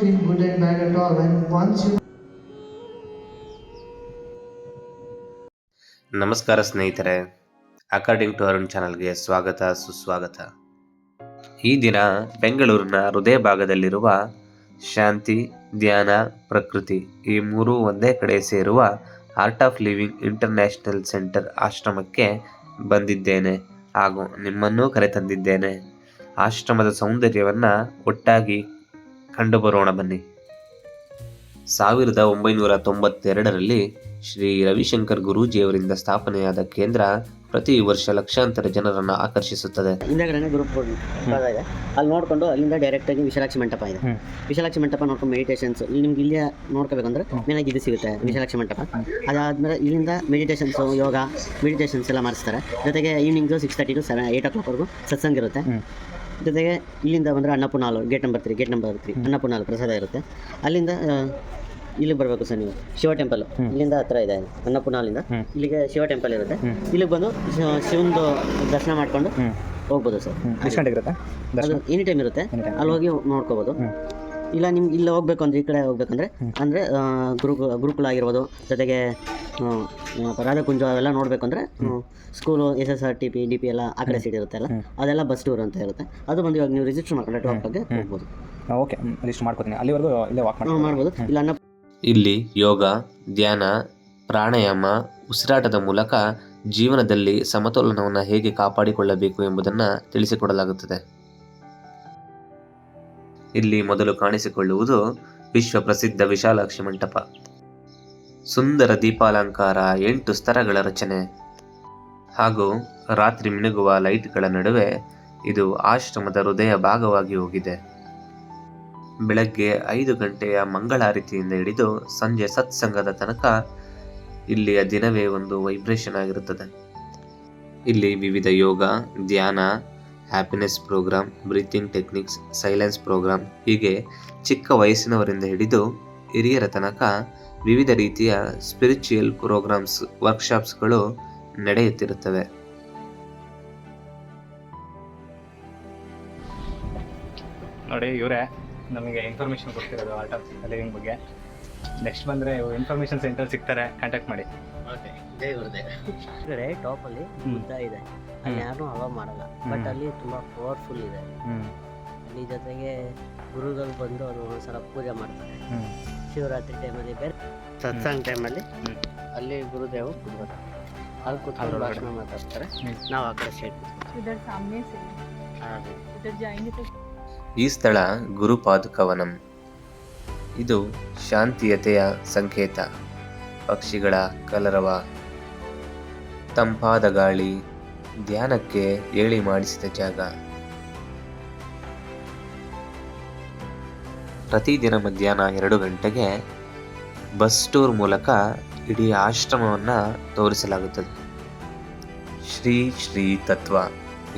feel good and bad at all. And once you ನಮಸ್ಕಾರ ಸ್ನೇಹಿತರೆ, according to Arun ಚಾನಲ್ಗೆ ಸ್ವಾಗತ ಸುಸ್ವಾಗತ. ಈ ದಿನ ಬೆಂಗಳೂರಿನ ಹೃದಯ ಭಾಗದಲ್ಲಿರುವ ಶಾಂತಿ, ಧ್ಯಾನ, ಪ್ರಕೃತಿ ಈ ಮೂರೂ ಒಂದೇ ಕಡೆ ಸೇರುವ art of living international centre ಆಶ್ರಮಕ್ಕೆ ಬಂದಿದ್ದೇನೆ ಹಾಗೂ ನಿಮ್ಮನ್ನೂ ಕರೆತಂದಿದ್ದೇನೆ. ಆಶ್ರಮದ ಸೌಂದರ್ಯವನ್ನು ಒಟ್ಟಾಗಿ ಕಂಡುಬರೋಣ ಬನ್ನಿ. 1992ರಲ್ಲಿ ಶ್ರೀ ರವಿಶಂಕರ್ ಗುರೂಜಿಯವರಿಂದ ಸ್ಥಾಪನೆಯಾದ ಕೇಂದ್ರ ಪ್ರತಿ ವರ್ಷ ಲಕ್ಷಾಂತರ ಜನರನ್ನು ಆಕರ್ಷಿಸುತ್ತದೆ. ಹಿಂದೆಗಡೆ ಗ್ರೂಪ್ ಇದೆ, ಅಲ್ಲಿ ನೋಡಿಕೊಂಡು ಅಲ್ಲಿಂದ ಡೈರೆಕ್ಟಾಗಿ ವಿಶಾಲಾಕ್ಷಿ ಮಂಟಪ ಇದೆ. ವಿಶಾಲಾಕ್ಷಿ ಮಂಟಪ ನೋಡ್ಕೊಂಡು ಮೆಡಿಟೇಷನ್ಸ್ ನಿಮ್ಗೆ ಇಲ್ಲಿ ನೋಡ್ಕೋಬೇಕಂದ್ರೆ ಮೇನಾಗಿ ಇದು ಸಿಗುತ್ತೆ ವಿಶಾಲಾಕ್ಷಿ ಮಂಟಪ. ಅದಾದಮೇಲೆ ಇಲ್ಲಿಂದ ಮೆಡಿಟೇಷನ್ಸು, ಯೋಗ, ಮೆಡಿಟೇಷನ್ಸ್ ಎಲ್ಲ ಮಾಡಿಸ್ತಾರೆ. ಜೊತೆಗೆ ಈವ್ನಿಂಗು 6:30 to 8 o'clockವರೆಗೂ ಸತ್ಸಂಗ ಇರುತ್ತೆ. ಜೊತೆಗೆ ಇಲ್ಲಿಂದ ಬಂದರೆ ಅನ್ನಪೂರ್ಣ ಹಾಲು ಗೇಟ್ ನಂಬರ್ 3 ಅನ್ನಪೂರ್ಣ ಹಾಲು ಪ್ರಸಾದ ಇರುತ್ತೆ. ಅಲ್ಲಿಂದ ಇಲ್ಲಿಗೆ ಬರಬೇಕು ಸರ್ ನೀವು. ಶಿವ ಟೆಂಪಲ್ ಇಲ್ಲಿಂದ ಹತ್ರ ಇದೆ. ಅನ್ನಪೂರ್ಣ ಹಾಲಿಂದ ಇಲ್ಲಿಗೆ ಶಿವ ಟೆಂಪಲ್ ಇರುತ್ತೆ. ಇಲ್ಲಿಗೆ ಬಂದು ಶಿವಂದು ದರ್ಶನ ಮಾಡ್ಕೊಂಡು ಹೋಗ್ಬೋದು ಸರ್. ಎಷ್ಟು ಗಂಟೆಗೆ ಇರುತ್ತೆ? ಅದು ಎನಿ ಟೈಮ್ ಇರುತ್ತೆ, ಅಲ್ಲಿ ಹೋಗಿ ನೋಡ್ಕೋಬೋದು. ಇಲ್ಲ ನಿಮ್ಗೆ ಇಲ್ಲ ಹೋಗ್ಬೇಕು ಅಂದರೆ ಈ ಕಡೆ ಹೋಗ್ಬೇಕಂದ್ರೆ ಅಂದರೆ ಗುರುಕುಲ ಆಗಿರ್ಬೋದು, ಜೊತೆಗೆ ರಾಧಾಕುಂಜ ಅವೆಲ್ಲ ನೋಡಬೇಕು ಅಂದರೆ ಸ್ಕೂಲು SSRTP DP ಎಲ್ಲ ಆ ಕಡೆ ಸೈಡ್ ಇರುತ್ತೆ ಅಲ್ಲ, ಅದೆಲ್ಲ ಬಸ್ ಟೂರ್ ಅಂತ ಇರುತ್ತೆ. ಅದು ಬಂದು ಇವಾಗ ನೀವು ರಿಜಿಸ್ಟರ್ ಮಾಡ್ಕೊಂಡ್ರೆ 12 o'clockಗೆ ಹೋಗ್ಬೋದು. ಓಕೆ, ರಿಜಿಸ್ಟರ್ ಮಾಡ್ಕೊತೀನಿ. ಅಲ್ಲಿವರೆಗೂ ಇಲ್ಲೇ ವಾಕ್ ಮಾಡ್ಬೋದು. ಇಲ್ಲ ಇಲ್ಲಿ ಯೋಗ, ಧ್ಯಾನ, ಪ್ರಾಣಾಯಾಮ, ಉಸಿರಾಟದ ಮೂಲಕ ಜೀವನದಲ್ಲಿ ಸಮತೋಲನವನ್ನು ಹೇಗೆ ಕಾಪಾಡಿಕೊಳ್ಳಬೇಕು ಎಂಬುದನ್ನು ತಿಳಿಸಿಕೊಡಲಾಗುತ್ತದೆ. ಇಲ್ಲಿ ಮೊದಲು ಕಾಣಿಸಿಕೊಳ್ಳುವುದು ವಿಶ್ವ ಪ್ರಸಿದ್ಧ ವಿಶಾಲಾಕ್ಷಿ ಮಂಟಪ. ಸುಂದರ ದೀಪಾಲಂಕಾರ, 8 ಸ್ತರಗಳ ರಚನೆ ಹಾಗೂ ರಾತ್ರಿ ಮಿನುಗುವ ಲೈಟ್ಗಳ ನಡುವೆ ಇದು ಆಶ್ರಮದ ಹೃದಯ ಭಾಗವಾಗಿ ಹೋಗಿದೆ. ಬೆಳಗ್ಗೆ 5 ಗಂಟೆಯ ಮಂಗಳಾರತಿಯಿಂದ ಹಿಡಿದು ಸಂಜೆ ಸತ್ಸಂಗದ ತನಕ ಇಲ್ಲಿಯ ದಿನವೇ ಒಂದು ವೈಬ್ರೇಷನ್ ಆಗಿರುತ್ತದೆ. ಇಲ್ಲಿ ವಿವಿಧ ಯೋಗ, ಧ್ಯಾನ, happiness programme, breathing techniques, silence programme ಹೀಗೆ ಚಿಕ್ಕ ವಯಸ್ಸಿನವರಿಂದ ಹಿಡಿದು ಹಿರಿಯರ ತನಕ ವಿವಿಧ ರೀತಿಯ ಸ್ಪಿರಿಚುವಲ್ ಪ್ರೋಗ್ರಾಮ್ಸ್, ವರ್ಕ್ಶಾಪ್ಸ್ಗಳು ನಡೆಯುತ್ತಿರುತ್ತವೆ. ನೋಡಿ, ಇವರೇ ನಮಗೆ ಇನ್ಫಾರ್ಮೇಷನ್ ಕೊಡ್ತಿರೋದು ಆರ್ಟ್ ಆಫ್ ಲಿವಿಂಗ್ ಬಗ್ಗೆ. ನೆಕ್ಸ್ಟ್ ಬಂದರೆ ಇನ್ಫಾರ್ಮೇಷನ್ ಸೆಂಟರ್ ಸಿಗ್ತಾರೆ, ಕಾಂಟ್ಯಾಕ್ಟ್ ಮಾಡಿ. ಕಡೆ ಟಾಪಲ್ಲಿ ಬುದ್ಧ ಇದೆ, ಅಲ್ಲಿ ಯಾರು ಅಲೋ ಮಾಡಲ್ಲ, ಬಟ್ ಅಲ್ಲಿ ತುಂಬ ಪವರ್ಫುಲ್ ಇದೆ. ಅಲ್ಲಿ ಜೊತೆಗೆ ಗುರುಗಳು ಬಂದು ಅವರು ಒಂದ್ಸಲ ಪೂಜೆ ಮಾಡ್ತಾರೆ. ಶಿವರಾತ್ರಿ ಟೈಮಲ್ಲಿ ಬೇರೆ ಸತ್ಸಂಗ ಟೈಮಲ್ಲಿ ಅಲ್ಲಿ ಗುರುದೇವ್ ಬರ್ತಾರೆ, ಅಲ್ಲಿ ಕೂತ್ಕೊಂಡು ಭಾಷಣ ಮಾತಾಡ್ತಾರೆ. ನಾವು ಆ ಕಡೆ ಸೈಡ್ ಈ ಸ್ಥಳ ಗುರುಪಾದುಕವನಂ. ಇದು ಶಾಂತಿಯತೆಯ ಸಂಕೇತ. ಪಕ್ಷಿಗಳ ಕಲರವ, ತಂಪಾದ ಗಾಳಿ, ಧ್ಯಾನಕ್ಕೆ ಏಳಿ ಮಾಡಿಸಿದ ಜಾಗ. ಪ್ರತಿದಿನ ಮಧ್ಯಾಹ್ನ 2 ಗಂಟೆಗೆ ಬಸ್ ಟೂರ್ ಮೂಲಕ ಇಡೀ ಆಶ್ರಮವನ್ನು ತೋರಿಸಲಾಗುತ್ತದೆ. ಶ್ರೀ ಶ್ರೀ ತತ್ವ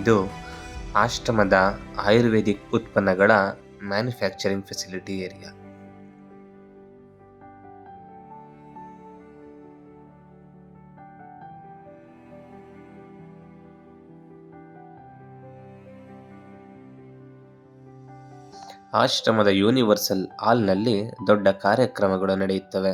ಇದು ಆಶ್ರಮದ ಆಯುರ್ವೇದಿಕ್ ಉತ್ಪನ್ನಗಳ ಮ್ಯಾನುಫ್ಯಾಕ್ಚರಿಂಗ್ ಫೆಸಿಲಿಟಿ ಏರಿಯಾ. ಆಶ್ರಮದ ಯೂನಿವರ್ಸಲ್ ಹಾಲ್ನಲ್ಲಿ ದೊಡ್ಡ ಕಾರ್ಯಕ್ರಮಗಳು ನಡೆಯುತ್ತವೆ.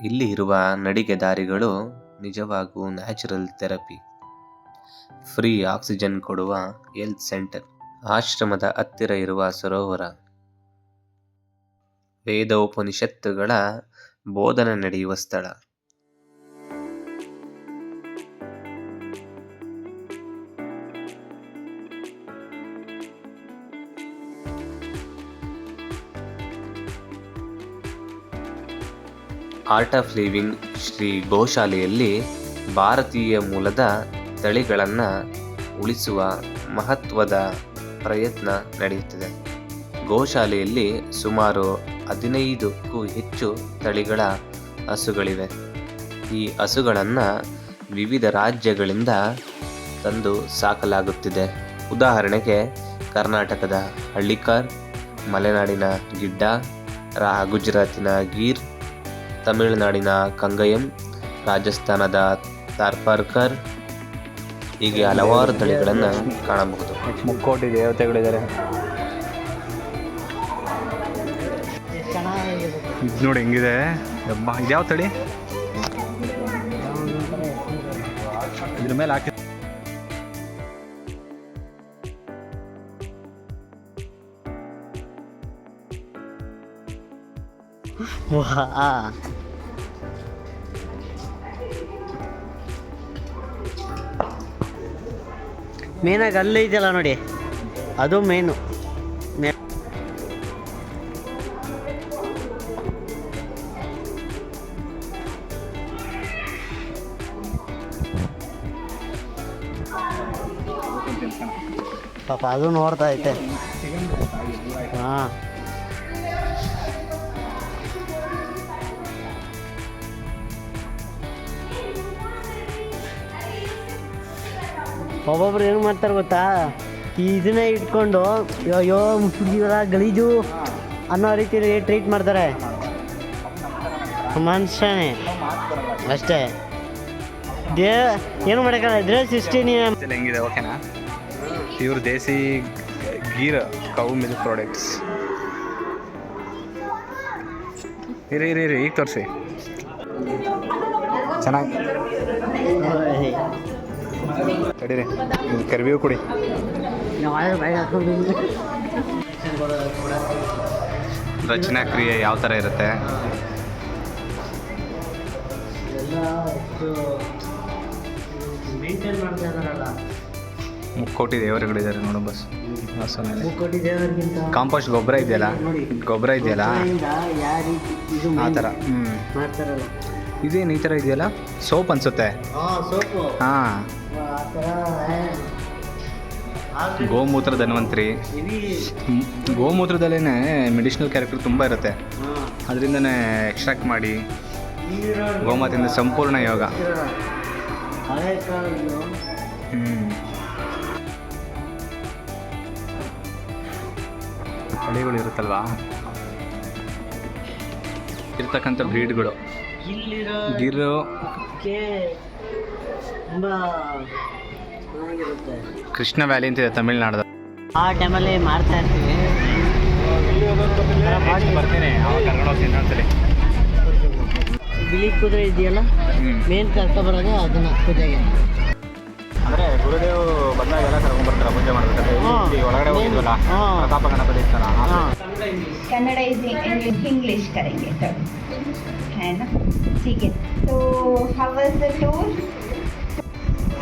ಇಲ್ಲಿ ಇರುವ ನಡಿಗೆ ದಾರಿಗಳು ನಿಜವಾಗೂ ನ್ಯಾಚುರಲ್ ಥೆರಪಿ. ಫ್ರೀ ಆಕ್ಸಿಜನ್ ಕೊಡುವ ಹೆಲ್ತ್ ಸೆಂಟರ್, ಆಶ್ರಮದ ಹತ್ತಿರ ಇರುವ ಸರೋವರ, ವೇದೋಪನಿಷತ್ತುಗಳ ಬೋಧನೆ ನಡೆಯುವ ಸ್ಥಳ. ಆರ್ಟ್ ಆಫ್ ಲಿವಿಂಗ್ ಶ್ರೀ ಗೋಶಾಲೆಯಲ್ಲಿ ಭಾರತೀಯ ಮೂಲದ ತಳಿಗಳನ್ನು ಉಳಿಸುವ ಮಹತ್ವದ ಪ್ರಯತ್ನ ನಡೆಯುತ್ತಿದೆ. ಗೋಶಾಲೆಯಲ್ಲಿ ಸುಮಾರು 15ಕ್ಕೂ ಹೆಚ್ಚು ತಳಿಗಳ ಹಸುಗಳಿವೆ. ಈ ಹಸುಗಳನ್ನು ವಿವಿಧ ರಾಜ್ಯಗಳಿಂದ ತಂದು ಸಾಕಲಾಗುತ್ತಿದೆ. ಉದಾಹರಣೆಗೆ ಕರ್ನಾಟಕದ ಹಳ್ಳಿಕಾರ್, ಮಲೆನಾಡಿನ ಗಿಡ್ಡ, ಗುಜರಾತಿನ ಗೀರ್, ತಮಿಳುನಾಡಿನ ಕಂಗಯಂ, ರಾಜಸ್ಥಾನದ ತಾರ್ಪಾರ್ಕರ್ ಹೀಗೆ ಹಲವಾರು ತಳಿಗಳನ್ನು ಕಾಣಬಹುದು. ಮುಕ್ಕೋಟಿ ದೇವತೆಗಳಿದ್ದಾರೆ. ಇದು ನೋಡಿ ಹೆಂಗಿದೆ ಯಬ್ಬ, ಇದ್ಯಾವ ತಳಿ? ಇದ್ರ ಮೇಲೆ ಹಾಕಿ ಮೇನಾಗಿ ಅಲ್ಲೇ ಇದೆಯಲ್ಲ ನೋಡಿ, ಅದು ಮೇನು. ಪಾಪ ಅದು ನೋಡ್ತಾ ಐತೆ. ಹಾಂ, ಒಬ್ಬೊಬ್ರು ಏನು ಮಾಡ್ತಾರೆ ಗೊತ್ತಾ, ಇದನ್ನೇ ಇಟ್ಕೊಂಡು ಅಯ್ಯೋ ಮುಸುಗಿಲ್ಲ ಗಲೀಜು ಅನ್ನೋ ರೀತಿಯಲ್ಲಿ ಟ್ರೀಟ್ ಮಾಡ್ತಾರೆ ಮನುಷ್ಯನೇ ಅಷ್ಟೇ. ಏನು ಮಾಡೋಕ್ಕಲ್ಲ, ಇದ್ರೆ ಸೃಷ್ಟಿ ಹೆಂಗಿದೆ ಓಕೆನಾ? ಇವ್ರು ದೇಸಿ ಗೀರ್ ಕೌ ಮಿಲ್ಕ್ ಪ್ರಾಡಕ್ಟ್ಸ್. ಇರಿ ಈಗ ತೋರಿಸಿ. ಚೆನ್ನಾಗಿ ತಡೀರಿ, ಕರಿಬೇವು ಕೊಡಿ. ರಚನಾ ಕ್ರಿಯೆ ಯಾವ ಥರ ಇರುತ್ತೆ? ಮುಕ್ಕೋಟಿ ದೇವರುಗಳಿದ್ದಾರೆ ನೋಡು ಬಸ್. ಕಾಂಪೋಸ್ಟ್ ಗೊಬ್ಬರ ಇದೆಯಲ್ಲ ಆ ಥರ. ಇದೇನು ಈ ಥರ ಇದೆಯಲ್ಲ, ಸೋಪ್ ಅನಿಸುತ್ತೆ. ಹಾಂ, ಗೋಮೂತ್ರ ಧನ್ವಂತರಿ. ಗೋಮೂತ್ರದಲ್ಲೇ ಮೆಡಿಸಿನಲ್ ಕ್ಯಾರೆಕ್ಟರ್ ತುಂಬ ಇರುತ್ತೆ. ಅದರಿಂದನೇ ಎಕ್ಸ್ಟ್ರಾಕ್ಟ್ ಮಾಡಿ ಗೋಮಾತೆಯಿಂದ ಸಂಪೂರ್ಣ ಯೋಗ. ತಳಿಗಳು ಇರುತ್ತಲ್ವಾ, ಇರ್ತಕ್ಕಂಥ ಬ್ರೀಡ್ಗಳು ಗಿರು ತುಂಬ ಚೆನ್ನಾಗಿರುತ್ತೆ. ಕೃಷ್ಣ ವ್ಯಾಲಿ ಅಂತಿದೆ ತಮಿಳ್ನಾಡು. ಆ ಟೈಮಲ್ಲಿ ಮಾಡ್ತಾ ಇರ್ತೀವಿ. ಬರ್ತೀನಿ, ಅವಾಗ ಕರ್ಕೊಂಡು ಹೋಗ್ತೀನಿ ಇನ್ನೊಂದ್ಸಲಿ. ಬಿಳಿ ಕುದುರೆ ಇದೆಯಲ್ಲ, ಮೇನ್ ಕರ್ಕೊಬರೋದು ಅದನ್ನ ಪೂಜೆಗೆ. ಅಂದರೆ ಗುರುದೇವ್ ಬಂದಾಗ ಎಲ್ಲ ಕರ್ಕೊಂಡ್ಬರ್ತಾರೆ ಪೂಜೆ ಮಾಡ್ಬೇಕಾದ್ರೆ. ಒಳಗಡೆ ಹೋಗಿದ್ವಲ್ಲ, ಪ್ರತಾಪ ಗಣಪತಿ ಇರ್ತಾರ. कन्नड़ इज इंग्लिश करेंगे तब, है ना? ठीक है. तो हाउ वाज द टूर?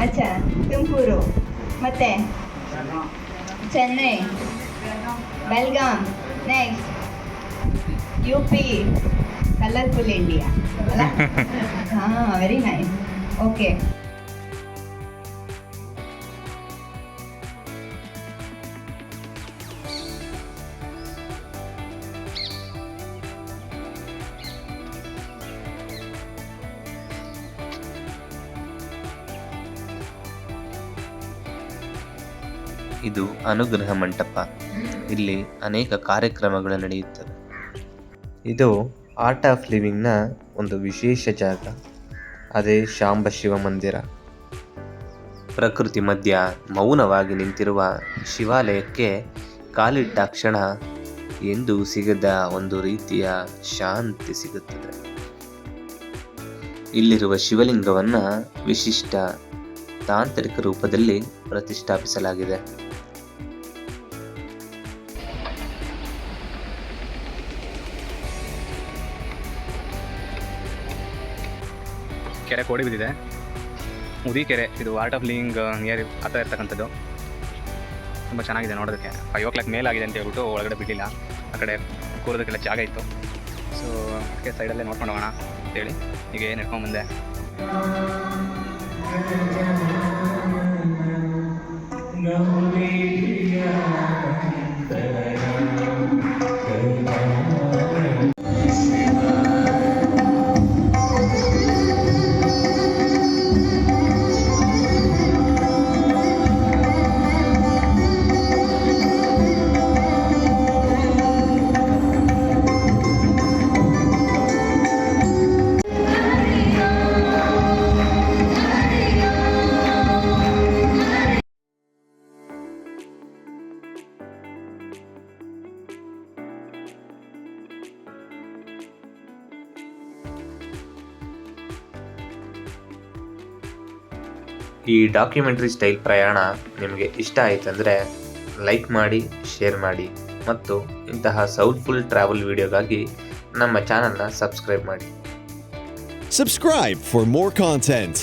अच्छा, ತುಮಕೂರು, ಮತ್ತೆ Chennai, Belgaum, next UP, colourful India ಅಲ್ಲ? ಹಾಂ, ವೆರಿ ನೈಸ್. ಓಕೆ. ಇದು ಅನುಗ್ರಹ ಮಂಟಪ. ಇಲ್ಲಿ ಅನೇಕ ಕಾರ್ಯಕ್ರಮಗಳು ನಡೆಯುತ್ತವೆ. ಇದು ಆರ್ಟ್ ಆಫ್ ಲಿವಿಂಗ್ನ ಒಂದು ವಿಶೇಷ ಜಾಗ. ಅದೇ ಶಾಂಬ ಶಿವ ಮಂದಿರ. ಪ್ರಕೃತಿ ಮಧ್ಯ ಮೌನವಾಗಿ ನಿಂತಿರುವ ಶಿವಾಲಯಕ್ಕೆ ಕಾಲಿಟ್ಟಾಕ್ಷಣ ಎಂದೂ ಸಿಗದ ಒಂದು ರೀತಿಯ ಶಾಂತಿ ಸಿಗುತ್ತದೆ. ಇಲ್ಲಿರುವ ಶಿವಲಿಂಗವನ್ನು ವಿಶಿಷ್ಟ ತಾಂತ್ರಿಕ ರೂಪದಲ್ಲಿ ಪ್ರತಿಷ್ಠಾಪಿಸಲಾಗಿದೆ. ಕೆರೆ ಕೋಡಿ ಬಿದ್ದಿದೆ, ಮುದಿ ಕೆರೆ. ಇದು ಆರ್ಟ್ ಆಫ್ ಲಿವಿಂಗ್ ನಿಯರ್ ಹತ್ರ ಇರ್ತಕ್ಕಂಥದ್ದು. ತುಂಬ ಚೆನ್ನಾಗಿದೆ ನೋಡೋದಕ್ಕೆ. 5 o'clock ಮೇಲಾಗಿದೆ ಅಂತ ಹೇಳ್ಬಿಟ್ಟು ಒಳಗಡೆ ಬಿಡಲಿಲ್ಲ. ಆ ಕಡೆ ಕೂರೋದಕ್ಕೆಲ್ಲ ಜಾಗ ಇತ್ತು. ಸೊ ಅದಕ್ಕೆ ಸೈಡಲ್ಲೇ ನೋಡ್ಕೊಂಡು ಹೋಗೋಣ ಅಂತೇಳಿ ಈಗ ಏನು ಇಟ್ಕೊಂಡ್ಬಂದೆ. ಈ ಡಾಕ್ಯುಮೆಂಟ್ರಿ ಸ್ಟೈಲ್ ಪ್ರಯಾಣ ನಿಮಗೆ ಇಷ್ಟ ಆಯ್ತಂದರೆ ಲೈಕ್ ಮಾಡಿ, ಶೇರ್ ಮಾಡಿ ಮತ್ತು ಇಂತಹ ಸೌಲ್ಫುಲ್ ಟ್ರಾವೆಲ್ ವಿಡಿಯೋಗಾಗಿ ನಮ್ಮ ಚಾನಲ್ನ ಸಬ್ಸ್ಕ್ರೈಬ್ ಮಾಡಿ. Subscribe for more content.